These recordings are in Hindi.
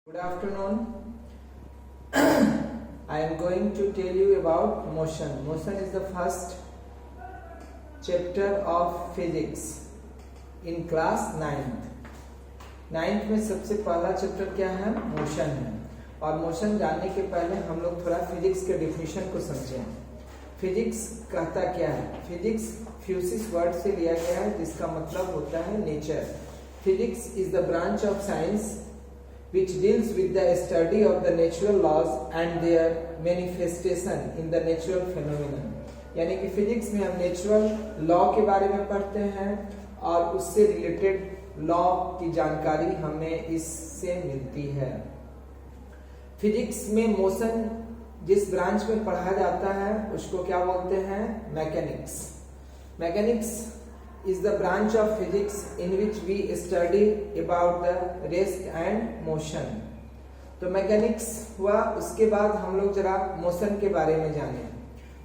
Good afternoon. I am going to tell you about motion. Motion is the first chapter of physics in class 9th. 9th में सबसे पहला चैप्टर क्या है? मोशन है। और मोशन जानने के पहले हम लोग थोड़ा फिजिक्स के डिफिनेशन को समझें। फिजिक्स कहता क्या है? फिजिक्स फ्यूसिस वर्ड से लिया गया है जिसका मतलब होता है nature. Physics is the branch of science which deals with the study of the natural laws and their manifestation in the natural phenomenon। यानी कि फिजिक्स में हम नेचुरल लॉ के बारे में पढ़ते हैं और उससे रिलेटेड लॉ की जानकारी हमें इससे मिलती है। फिजिक्स में मोशन जिस ब्रांच में पढ़ा जाता है उसको क्या बोलते हैं? Mechanics. Mechanics is the branch of physics in which we study about the rest and motion। तो मैकेनिक्स हुआ, उसके बाद हम लोग जरा मोशन के बारे में जाने।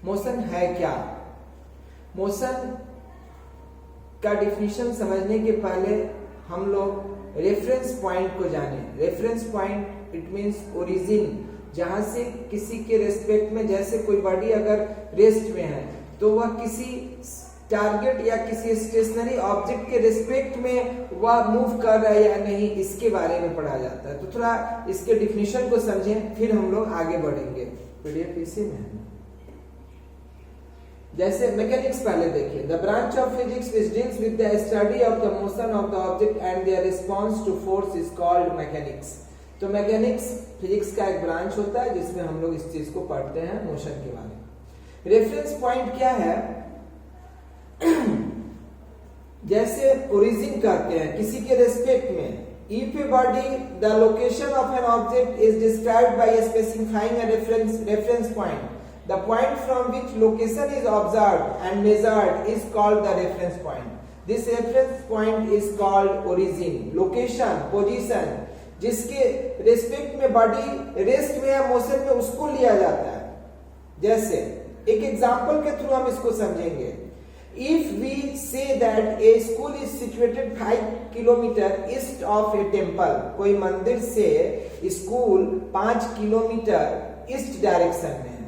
मोशन है क्या? मोशन का डिफिनेशन समझने के पहले हम लोग रेफरेंस पॉइंट को जाने। Reference point it means origin, जहां से किसी के रेस्पेक्ट में, जैसे कोई बॉडी अगर रेस्ट में है तो वह किसी टारगेट या किसी स्टेशनरी ऑब्जेक्ट के रिस्पेक्ट में वह मूव कर रहा है या नहीं, इसके बारे में पढ़ा जाता है। तो थोड़ा इसके डिफिनेशन को समझें, फिर हम लोग आगे बढ़ेंगे। पीडीएफ इसी में है। जैसे मैकेनिक्स पहले देखिए। The branch of physics which deals with the study of the motion of the object and their response to force is called mechanics. तो मैकेनिक्स फिजिक्स का एक ब्रांच होता है जिसमें हम लोग इस चीज को पढ़ते हैं, मोशन के बारे में। रेफरेंस पॉइंट क्या है? जैसे ओरिजिन करते हैं किसी के रेस्पेक्ट में। If a body the location of an object is described bye specifying a reference point, the point from which location is observed and measured is called the reference point. This reference point is called origin. Location, position, जिसके रेस्पेक्ट में बॉडी रेस्ट में या मोशन में, उसको लिया जाता है। जैसे एक एग्जांपल के थ्रू हम इसको समझेंगे। If we say that a school is situated 5 kilometre east of A temple, कोई मंदिर से स्कूल 5 किलोमीटर ईस्ट डायरेक्शन में है,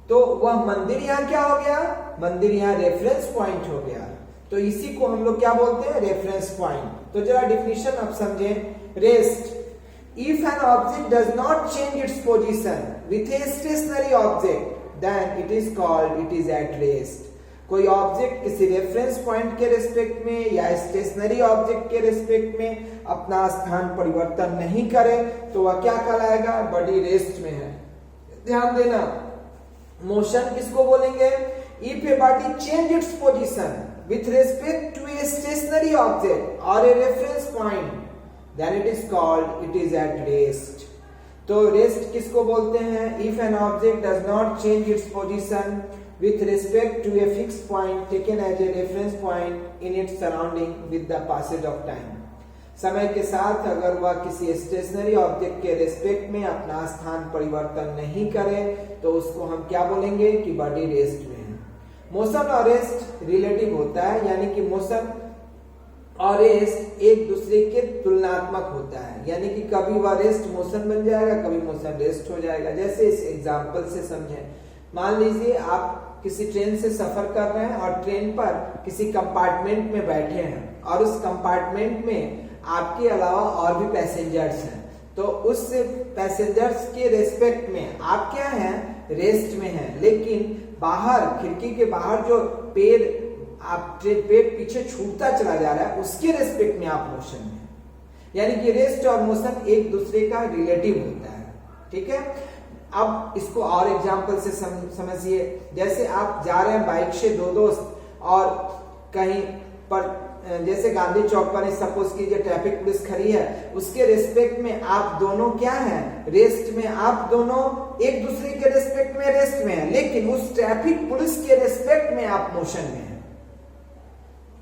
तो वह मंदिर यहाँ क्या हो गया? मंदिर यहाँ रेफरेंस पॉइंट हो गया। तो इसी को हम लोग क्या बोलते हैं? Reference point. तो जरा डिफिनेशन अब समझें। Rest, if an object does not change its position with a stationary object, then it is called it is at rest। कोई ऑब्जेक्ट किसी रेफरेंस पॉइंट के रेस्पेक्ट में या स्टेशनरी ऑब्जेक्ट के रेस्पेक्ट में अपना स्थान परिवर्तन नहीं करे तो वह क्या कहलाएगा? बॉडी रेस्ट में है। ध्यान देना, मोशन किसको बोलेंगे? If a body change its position with respect to a stationary object और a reference point, then it is called it is at rest. तो रेस्ट किसको बोलते हैं? If an object does not change its position with respect to a fixed point taken as a reference point in its surrounding with the passage of time। समय के साथ अगर वह किसी स्टेशनरी ऑब्जेक्ट के रेस्पेक्ट में अपना स्थान परिवर्तन नहीं करे तो उसको हम क्या बोलेंगे? कि बॉडी रेस्ट में है। मोशन और रेस्ट रिलेटिव होता है, यानी कि मोशन और रेस्ट एक दूसरे के तुलनात्मक होता है। यानी कि कभी वह रेस्ट मोशन बन जाएगा, कभी मोशन रेस्ट हो जाएगा। जैसे इस एग्जाम्पल से समझें। मान लीजिए आप किसी ट्रेन से सफर कर रहे हैं और ट्रेन पर किसी कंपार्टमेंट में बैठे हैं और उस कंपार्टमेंट में आपके अलावा और भी पैसेंजर्स हैं। तो उस पैसेंजर्स के रेस्पेक्ट में आप क्या हैं? रेस्ट में हैं। लेकिन बाहर, खिड़की के बाहर जो पेड़ पीछे छूटता चला जा रहा है, उसके रेस्पेक्ट में आप मोशन में। यानी कि रेस्ट और मोशन एक दूसरे का रिलेटिव होता है। ठीक है, अब इसको और एग्जाम्पल से समझिए। जैसे आप जा रहे हैं बाइक से, दो दोस्त, और कहीं पर जैसे गांधी चौक पर सपोज कीजिए ट्रैफिक पुलिस खड़ी है, उसके रेस्पेक्ट में आप दोनों क्या हैं? रेस्ट में। आप दोनों एक दूसरे के रेस्पेक्ट में रेस्ट में हैं, लेकिन उस ट्रैफिक पुलिस के रेस्पेक्ट में आप मोशन में हैं।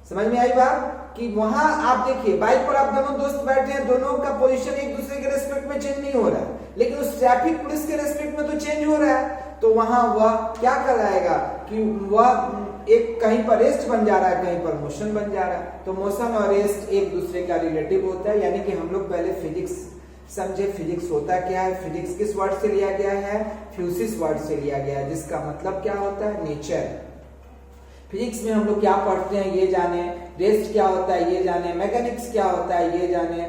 समझ में आई बात? कि वहां आप देखिए बाइक पर आप दोनों दोस्त बैठे हैं, दोनों का पोजीशन एक दूसरे के रेस्पेक्ट में चेंज नहीं हो रहा है, लेकिन उस ट्रैफिक पुलिस के रेस्पेक्ट में तो चेंज हो रहा है। तो वहां वह क्या कहलाएगा? कि वह एक कहीं पर रेस्ट बन जा रहा है, कहीं पर मोशन बन जा रहा है। तो मोशन और रेस्ट एक दूसरे का रिलेटिव होता है। यानी कि हम लोग पहले समझे फिजिक्स होता क्या है। फिजिक्स किस वर्ड से लिया गया है, फ्यूसिस वर्ड से लिया गया है, जिसका मतलब क्या होता है, नेचर। फिजिक्स में हम लोग क्या पढ़ते हैं ये जाने, रेस्ट क्या होता है ये जाने, मैकेनिक्स क्या होता है ये जाने,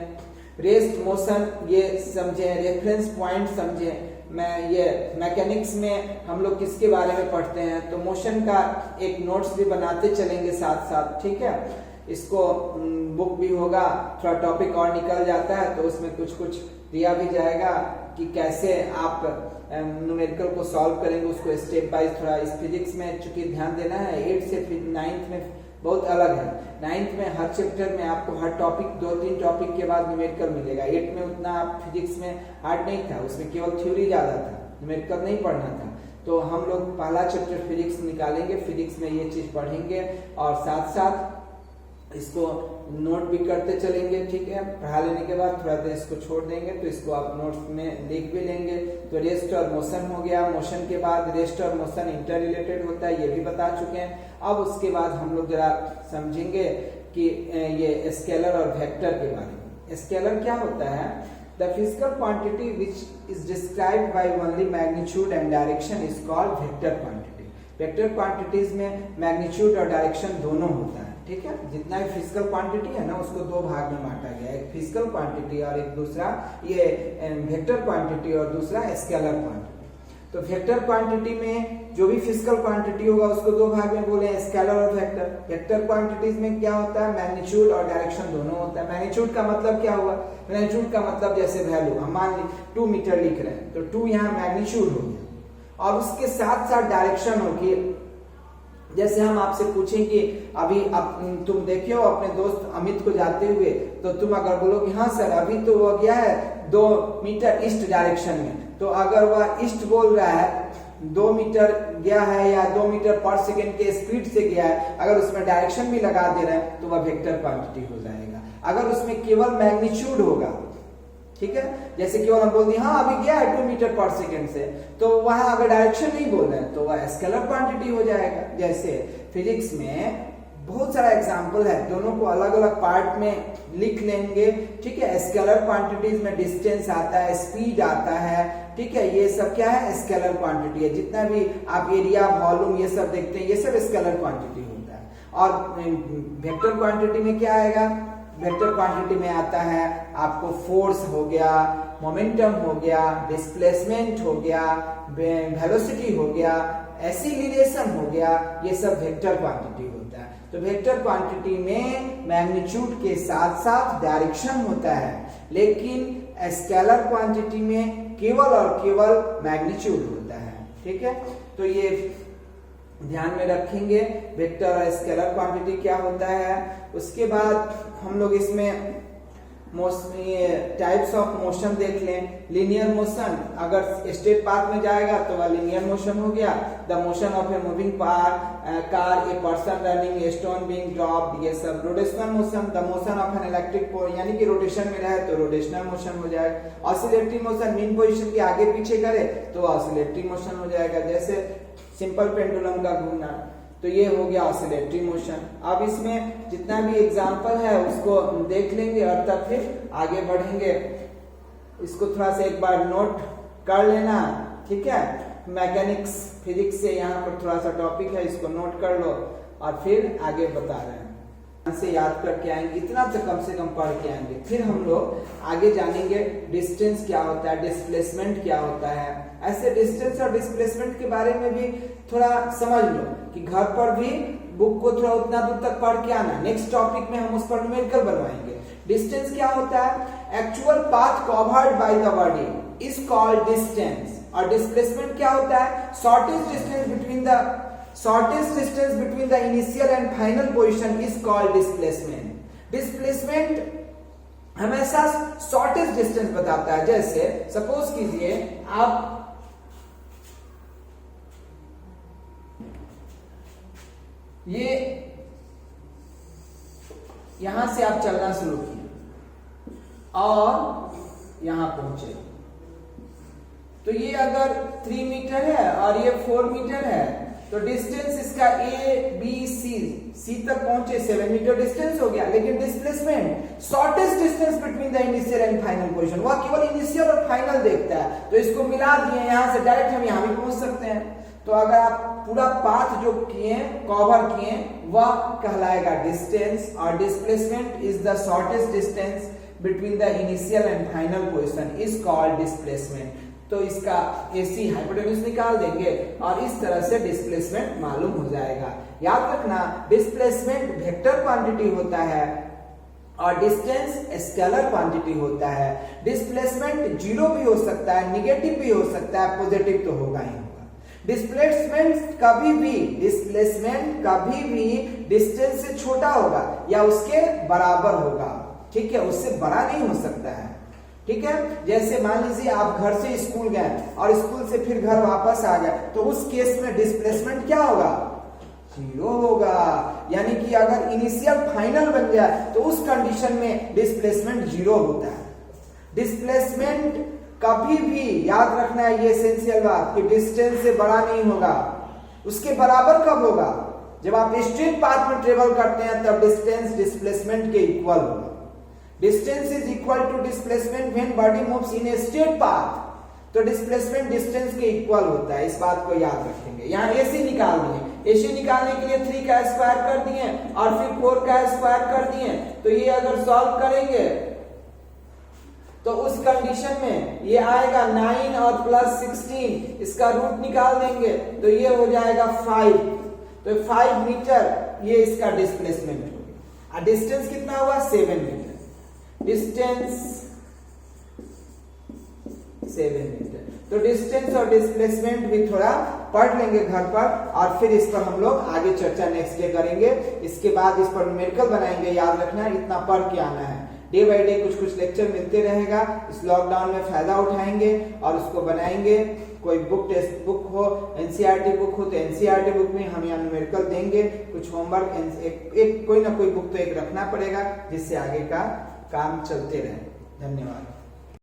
रेस्ट मोशन ये समझे, रेफरेंस पॉइंट समझे। मैं ये मैकेनिक्स में हम लोग किसके बारे में पढ़ते हैं, तो मोशन का एक नोट्स भी बनाते चलेंगे साथ साथ, ठीक है। इसको बुक भी होगा, थोड़ा टॉपिक और निकल जाता है तो उसमें कुछ कुछ दिया भी जाएगा कि कैसे आप न्यूमेरिकल को सॉल्व करेंगे, उसको स्टेप बाय थोड़ा। इस फिजिक्स में चूंकि ध्यान देना है, 8 से 9th में बहुत अलग है। 9th में हर चैप्टर में आपको हर टॉपिक 2-3 टॉपिक के बाद न्यूमेरिकल मिलेगा। 8 में उतना आप फिजिक्स में हार्ड नहीं था, उसमें केवल थ्योरी ज्यादा था, न्यूमेरिकल नहीं पढ़ना था। तो हम लोग पहला चैप्टर फिजिक्स निकालेंगे, फिजिक्स में ये चीज पढ़ेंगे और साथ साथ इसको नोट भी करते चलेंगे, ठीक है। पढ़ा लेने के बाद थोड़ा देर इसको छोड़ देंगे तो इसको आप नोट्स में लिख भी लेंगे। तो रेस्ट और मोशन हो गया, मोशन के बाद रेस्ट और मोशन इंटर रिलेटेड होता है, ये भी बता चुके हैं। अब उसके बाद हम लोग जरा समझेंगे कि ये स्केलर और वेक्टर के बारे में। स्केलर क्या होता है, the physical quantity which is described by only magnitude and direction is called vector quantity. Vector quantities में मैग्नीट्यूड और डायरेक्शन दोनों होता है, ठीक है। जितना भी फिजिकल क्वांटिटी है ना, उसको दो भाग में बांटा गया है, एक फिजिकल क्वांटिटी और एक दूसरा ये वेक्टर क्वांटिटी और दूसरा स्केलर क्वांटिटी। तो वेक्टर क्वांटिटी में जो भी फिजिकल क्वांटिटी होगा उसको दो भाग में बोले, स्केलर और वेक्टर। वेक्टर क्वांटिटीज में क्या होता है, मैग्नीट्यूड और डायरेक्शन दोनों होता है। मैग्नीट्यूड का मतलब क्या हुआ, मैग्नीट्यूड का मतलब जैसे वैल्यू हम मान ली 2 मीटर लिख रहे हैं तो 2 यहाँ मैग्नीट्यूड हो गया, और उसके साथ साथ डायरेक्शन होगी। जैसे हम आपसे पूछें कि अभी तुम देखे हो अपने दोस्त अमित को जाते हुए, तो तुम अगर बोलोगे हाँ सर अभी तो वो गया है 2 मीटर ईस्ट डायरेक्शन में, तो अगर वह ईस्ट बोल रहा है 2 मीटर गया है या 2 मीटर पर सेकेंड के स्पीड से गया है, अगर उसमें डायरेक्शन भी लगा दे रहे हैं तो वह वेक्टर क्वांटिटी हो जाएगा। अगर उसमें केवल मैग्नीट्यूड होगा, ठीक है, जैसे केवल हम बोल दिए हाँ अभी गया है 2 मीटर पर सेकेंड से, तो वहां अगर डायरेक्शन नहीं बोल रहे हैं तो वह स्केलर क्वांटिटी हो जाएगा। जैसे फिजिक्स में बहुत सारा एग्जांपल है, दोनों को अलग अलग पार्ट में लिख लेंगे, ठीक है। स्केलर क्वांटिटीज में डिस्टेंस आता है, स्पीड आता है, ठीक है, ये सब क्या है, स्केलर क्वांटिटी है। जितना भी आप एरिया, वॉल्यूम ये सब देखते हैं, ये सब स्केलर क्वांटिटी होता है। और वेक्टर क्वांटिटी में क्या आएगा, वेक्टर क्वांटिटी में आता है आपको फोर्स हो गया, मोमेंटम हो गया, डिस्प्लेसमेंट हो गया, वेलोसिटी हो गया, एक्सीलरेशन हो गया, ये सब वेक्टर क्वांटिटी होता है। तो वेक्टर क्वांटिटी में मैग्नीट्यूड के साथ साथ डायरेक्शन होता है, लेकिन स्केलर क्वांटिटी में केवल और केवल मैग्नीट्यूड होता है, ठीक है। तो ये ध्यान में रखेंगे वेक्टर और स्केलर क्वांटिटी क्या होता है। उसके बाद हम लोग इसमें टाइप्स ऑफ मोशन देख लें। लीनियर मोशन, अगर स्ट्रेट पाथ में जाएगा तो वह लीनियर मोशन हो गया। The motion of a moving car, a person running, a stone being dropped, ये सब। Rotational motion, the motion of an electric pole, यानी कि रोटेशन में रहे तो रोटेशनल मोशन हो जाएगा। ऑसिलेटरी मोशन, मीन पोजीशन के आगे पीछे करे तो ऑसिलेटरी मोशन हो जाएगा, जैसे सिंपल पेंडुलम का घूमना, तो ये हो गया ऑसिलेटरी मोशन। अब इसमें जितना भी एग्जांपल है उसको देख लेंगे और तब फिर आगे बढ़ेंगे। इसको थोड़ा सा एक बार नोट कर लेना, ठीक है। मैकेनिक्स फिजिक्स से यहाँ पर थोड़ा सा टॉपिक है, इसको नोट कर लो और फिर आगे बता रहे हैं। से याद करके आएंगे, इतना तो कम से कम पढ़ के आएंगे। फिर हम लोग आगे जानेंगे डिस्टेंस क्या होता है, डिस्प्लेसमेंट क्या होता है। ऐसे डिस्टेंस और डिस्प्लेसमेंट के बारे में भी थोड़ा समझ लो कि घर पर भी बुक को थोड़ा उतना दूर तक पढ़ के आना। नेक्स्ट टॉपिक में हम उस पर न्यूमेरिकल बनवाएंगे। डिस्टेंस क्या होता है, actual path covered by the body is called distance. और डिस्प्लेसमेंट क्या होता है, shortest distance between the initial and final position is called displacement. Displacement हमेशा शॉर्टेस्ट डिस्टेंस बताता है। जैसे सपोज कीजिए आप ये यहां से आप चलना शुरू किए और यहां पहुंचे, तो ये अगर 3 मीटर है और ये 4 मीटर है, तो डिस्टेंस इसका ए बी सी तक पहुंचे 7 मीटर डिस्टेंस हो गया, लेकिन displacement shortest distance between the initial and final position, वह केवल इनिशियल और फाइनल देखता है। तो इसको मिला दिए, यहां से डायरेक्ट हम यहां भी पहुंच सकते हैं। तो अगर आप पूरा पाथ जो किए कवर किए वह कहलाएगा डिस्टेंस, और displacement is the shortest distance between the initial and final position is called displacement. तो इसका AC हाइपोटेन्यूज निकाल देंगे और इस तरह से डिस्प्लेसमेंट मालूम हो जाएगा। याद रखना डिस्प्लेसमेंट वेक्टर क्वांटिटी होता है और डिस्टेंस स्केलर क्वांटिटी होता है। डिस्प्लेसमेंट जीरो भी हो सकता है, निगेटिव भी हो सकता है, पॉजिटिव तो होगा ही होगा। डिस्प्लेसमेंट कभी भी डिस्टेंस से छोटा होगा या उसके बराबर होगा, ठीक है, उससे बड़ा नहीं हो सकता है। ठीक है, जैसे मान लीजिए आप घर से स्कूल गए और स्कूल से फिर घर वापस आ गए, तो उस केस में डिस्प्लेसमेंट क्या होगा? जीरो होगा। यानी कि अगर इनिशियल फाइनल बन जाए तो उस कंडीशन में डिस्प्लेसमेंट जीरो होता है। डिस्प्लेसमेंट कभी भी याद रखना है, ये एसेंशियल बात, कि डिस्टेंस से बड़ा नहीं होगा। उसके बराबर कब होगा? जब आप स्ट्रेट पाथ में ट्रेवल करते हैं तब डिस्टेंस डिस्प्लेसमेंट के इक्वल होगा। Distance is equal to displacement when body moves in a straight path. तो डिस्प्लेसमेंट डिस्टेंस के इक्वल होता है, इस बात को याद रखेंगे। यहाँ AC निकाल दिए, AC निकालने के लिए 3 का स्क्वायर कर दिए और फिर 4 का स्क्वायर कर दिए। तो ये अगर सॉल्व करेंगे तो उस कंडीशन में ये आएगा 9 और प्लस 16, इसका रूट निकाल देंगे तो ये हो जाएगा 5। तो 5 मीटर ये इसका डिस्प्लेसमेंट हो गया। और डिस्टेंस कितना हुआ? 7 मीटर। Distance 7 metre. तो डिस्टेंस और डिस्प्लेसमेंट भी थोड़ा पढ़ लेंगे घर पर और फिर इस पर हम लोग आगे चर्चा नेक्स्ट डे करेंगे। इसके बाद इस पर न्यूमेरिकल बनाएंगे। याद रखना इतना पढ़ के आना है। डे बाय डे कुछ कुछ लेक्चर मिलते रहेगा। इस लॉकडाउन में फायदा उठाएंगे और उसको बनाएंगे। कोई बुक टेक्स्ट बुक हो, एनसीईआरटी बुक हो तो एनसीईआरटी बुक में हम यहाँ न्यूमेरिकल देंगे। कुछ होमवर्क एक कोई ना कोई बुक तो एक रखना पड़ेगा जिससे आगे का काम चलते रहे। धन्यवाद।